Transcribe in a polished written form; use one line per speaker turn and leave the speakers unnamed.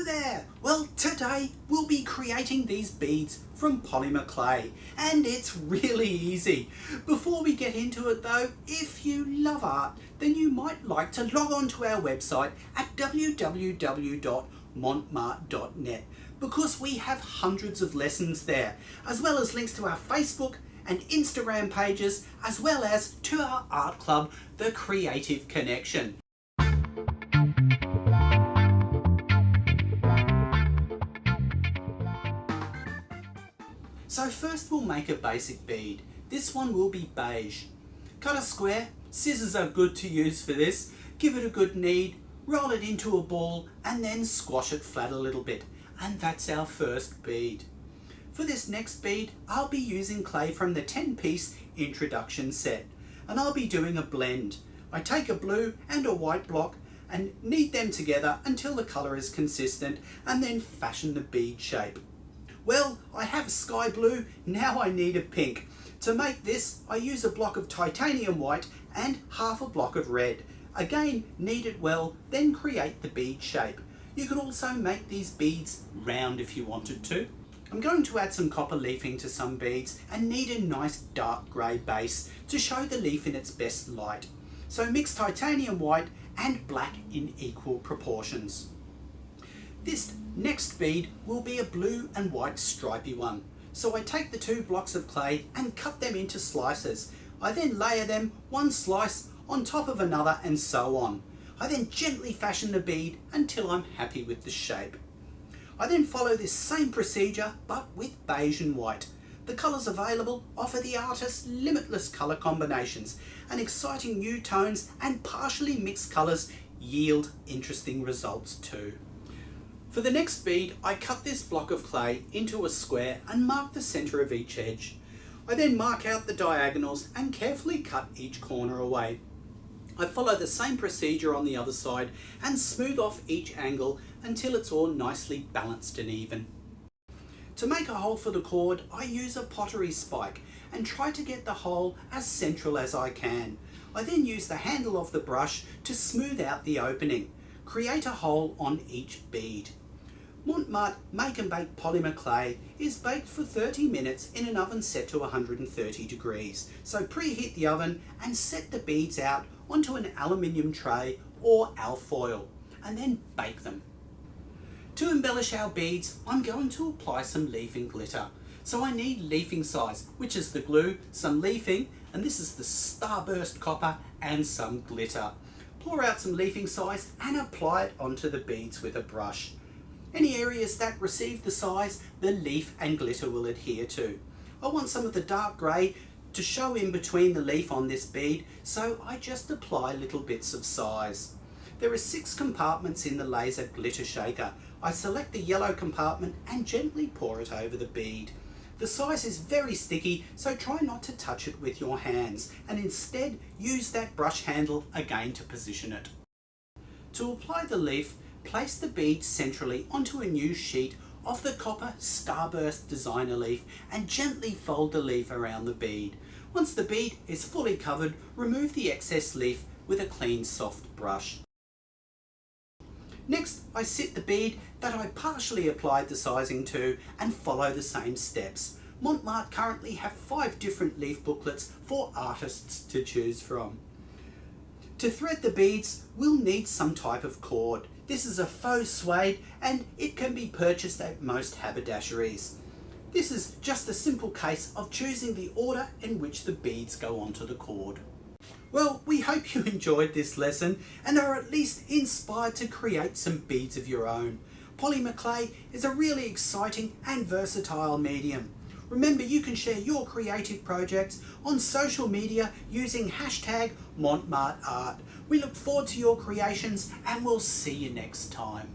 there! Well, today we'll be creating these beads from polymer clay, and it's really easy. Before we get into it though, if you love art, then you might like to log on to our website at www.montmart.net because we have hundreds of lessons there, as well as links to our Facebook and Instagram pages, as well as to our art club, The Creative Connection. So first we'll make a basic bead. This one will be beige. Cut a square, scissors are good to use for this, give it a good knead, roll it into a ball and then squash it flat a little bit. And that's our first bead. For this next bead, I'll be using clay from the 10-piece introduction set, and I'll be doing a blend. I take a blue and a white block and knead them together until the colour is consistent and then fashion the bead shape. Well, I have sky blue, now I need a pink. To make this, I use a block of titanium white and half a block of red. Again, knead it well, then create the bead shape. You can also make these beads round if you wanted to. I'm going to add some copper leafing to some beads and need a nice dark grey base to show the leaf in its best light. So mix titanium white and black in equal proportions. This next bead will be a blue and white stripy one. So I take the two blocks of clay and cut them into slices. I then layer them one slice on top of another and so on. I then gently fashion the bead until I'm happy with the shape. I then follow this same procedure but with beige and white. The colours available offer the artist limitless colour combinations, and exciting new tones and partially mixed colours yield interesting results too. For the next bead, I cut this block of clay into a square and mark the centre of each edge. I then mark out the diagonals and carefully cut each corner away. I follow the same procedure on the other side and smooth off each angle until it's all nicely balanced and even. To make a hole for the cord, I use a pottery spike and try to get the hole as central as I can. I then use the handle of the brush to smooth out the opening. Create a hole on each bead. Montmart Make and Bake Polymer Clay is baked for 30 minutes in an oven set to 130 degrees. So preheat the oven and set the beads out onto an aluminium tray or alfoil and then bake them. To embellish our beads, I'm going to apply some leafing glitter. So I need leafing size, which is the glue, some leafing, and this is the Starburst copper, and some glitter. Pour out some leafing size and apply it onto the beads with a brush. Any areas that receive the size, the leaf and glitter will adhere to. I want some of the dark grey to show in between the leaf on this bead, so I just apply little bits of size. There are 6 compartments in the laser glitter shaker. I select the yellow compartment and gently pour it over the bead. The size is very sticky, so try not to touch it with your hands and instead use that brush handle again to position it. To apply the leaf, place the bead centrally onto a new sheet of the copper Starburst designer leaf and gently fold the leaf around the bead. Once the bead is fully covered, remove the excess leaf with a clean soft brush. Next, I sit the bead that I partially applied the sizing to and follow the same steps. Montmart currently have 5 different leaf booklets for artists to choose from. To thread the beads, we'll need some type of cord. This is a faux suede and it can be purchased at most haberdasheries. This is just a simple case of choosing the order in which the beads go onto the cord. Well, we hope you enjoyed this lesson and are at least inspired to create some beads of your own. Polymer clay is a really exciting and versatile medium. Remember, you can share your creative projects on social media using #MontmartArt. We look forward to your creations and we'll see you next time.